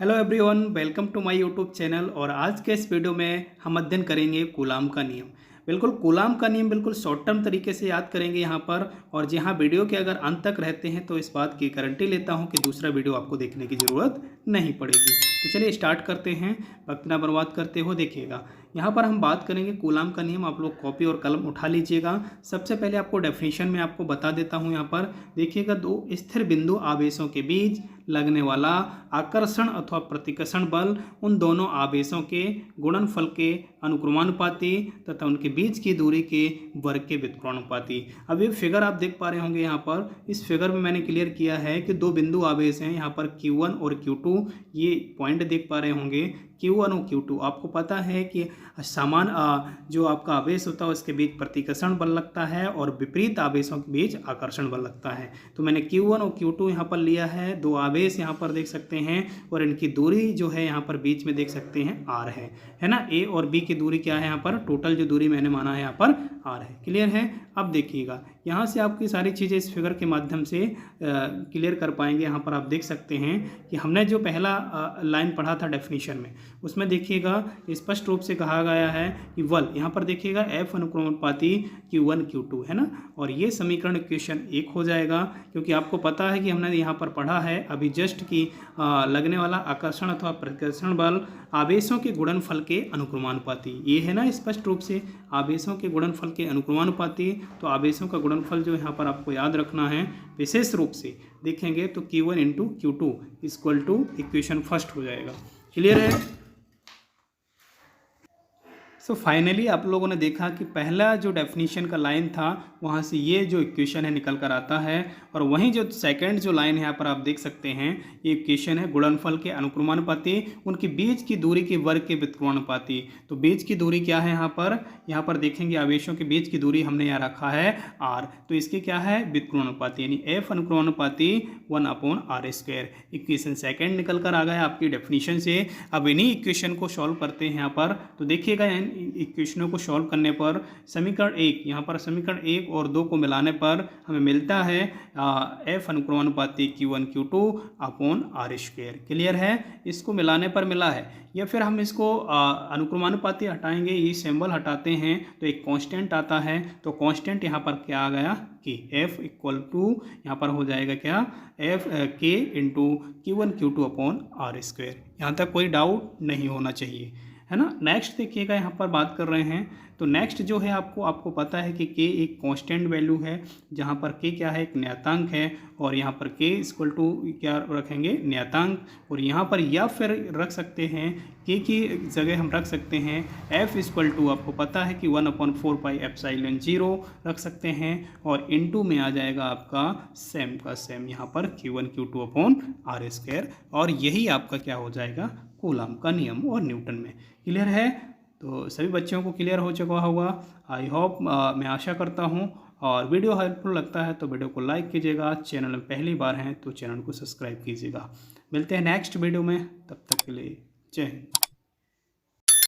Hello everyone, welcome to my YouTube channel. और आज के इस वीडियो में हम अध्ययन करेंगे कूलाम का नियम। बिल्कुल कूलाम का नियम बिल्कुल शॉर्ट टर्म तरीके से याद करेंगे यहाँ पर। और जी हाँ, वीडियो के अगर अंत तक रहते हैं तो इस बात की गारंटी लेता हूँ कि दूसरा वीडियो आपको देखने की ज़रूरत नहीं पड़ेगी। तो चलिए स्टार्ट करते हैं, वक्त ना बर्बाद करते हो। देखिएगा यहाँ पर हम बात करेंगे कूलाम का नियम। आप लोग कॉपी और कलम उठा लीजिएगा। सबसे पहले आपको डेफिनेशन में आपको बता देता हूँ। यहाँ पर देखिएगा, दो स्थिर बिंदु आवेशों के बीच लगने वाला आकर्षण अथवा प्रतिकर्षण बल उन दोनों आवेशों के गुणनफल के अनुक्रमानुपाती तथा उनके बीच की दूरी के वर्ग के व्युत्क्रमानुपाती। अब ये फिगर आप देख पा रहे होंगे। यहाँ पर इस फिगर में मैंने क्लियर किया है कि दो बिंदु आवेश हैं यहाँ पर Q1 और Q2। ये पॉइंट देख पा रहे होंगे Q1 और Q2। आपको पता है कि समान जो आपका आवेश होता है उसके बीच प्रतिकर्षण बल लगता है और विपरीत आवेशों के बीच आकर्षण बल लगता है। तो मैंने Q1 और Q2 यहाँ पर लिया है। दो आवेश यहाँ पर देख सकते हैं और इनकी दूरी जो है यहाँ पर बीच में देख सकते हैं R है ना। A और B की दूरी क्या है यहाँ पर, टोटल जो दूरी मैंने माना है यहाँ पर R है। क्लियर है। अब देखिएगा यहाँ से आपकी सारी चीज़ें इस फिगर के माध्यम से क्लियर कर पाएंगे। यहाँ पर आप देख सकते हैं कि हमने जो पहला लाइन पढ़ा था डेफिनेशन में, उसमें देखिएगा स्पष्ट रूप से कहा गया है कि बल यहाँ पर देखिएगा F अनुक्रमानुपाती Q1 Q2 है ना। और ये समीकरण इक्वेशन 1 हो जाएगा, क्योंकि आपको पता है कि हमने यहाँ पर पढ़ा है अभी जस्ट कि लगने वाला आकर्षण अथवा प्रतिकर्षण बल आवेशों के गुणनफल के अनुक्रमानुपाती। ये है ना स्पष्ट रूप से आवेशों के गुणनफल के अनुक्रमानुपाती। तो आवेशों का गुणनफल जो यहाँ पर आपको याद रखना है, विशेष रूप से देखेंगे तो Q1 into Q2 equal to equation first हो जाएगा। क्लियर है। सो फाइनली आप लोगों ने देखा कि पहला जो डेफिनेशन का लाइन था वहाँ से ये जो इक्वेशन है निकल कर आता है। और वहीं जो सेकंड जो लाइन है यहाँ पर आप देख सकते हैं, ये इक्वेशन है गुणनफल के अनुक्रमानुपाती, उनके बीच की दूरी के वर्ग के व्युत्क्रमानुपाती। तो बीच की दूरी क्या है यहाँ पर देखेंगे आवेशों के बीच की दूरी हमने यहाँ रखा है R। तो इसके क्या है, व्युत्क्रमानुपाती, यानी F अनुक्रमानुपाती 1/r²। इक्वेशन सेकेंड निकल कर आ गया आपकी डेफिनेशन से। अब इन्हीं इक्वेशन को सॉल्व करते हैं यहाँ पर। तो देखिएगा इक्वेशनों को सॉल्व करने पर समीकरण 1, यहाँ पर समीकरण 1 और 2 को मिलाने पर हमें मिलता है F अनुक्रमानुपाती Q1 Q2/r²। क्लियर है। इसको मिलाने पर मिला है, या फिर हम इसको अनुक्रमानुपाती हटाएंगे, ये सिंबल हटाते हैं तो एक कांस्टेंट आता है। तो कांस्टेंट यहाँ पर क्या आ गया कि F इक्वल टू यहाँ पर हो जाएगा क्या, F K into Q1 Q2/r²। यहाँ तक कोई डाउट नहीं होना चाहिए, है ना। नेक्स्ट देखिएगा यहाँ पर बात कर रहे हैं। तो नेक्स्ट जो है आपको पता है कि K एक कांस्टेंट वैल्यू है, जहाँ पर K क्या है, एक नियतांक है। और यहाँ पर K इक्वल टू क्या रखेंगे, नियतांक। और यहाँ पर या फिर रख सकते हैं K की जगह हम रख सकते हैं F इक्वल टू, आपको पता है कि 1/4πε0 रख सकते हैं। और इनटू में आ जाएगा आपका सेम का सेम यहाँ पर Q1 Q2/r²। और यही आपका क्या हो जाएगा, कूलाम का नियम और न्यूटन में। क्लियर है। तो सभी बच्चों को क्लियर हो चुका होगा, आई होप। मैं आशा करता हूँ। और वीडियो हेल्पफुल लगता है तो वीडियो को लाइक कीजिएगा। चैनल में पहली बार हैं तो चैनल को सब्सक्राइब कीजिएगा। मिलते हैं नेक्स्ट वीडियो में, तब तक के लिए जय हिंद।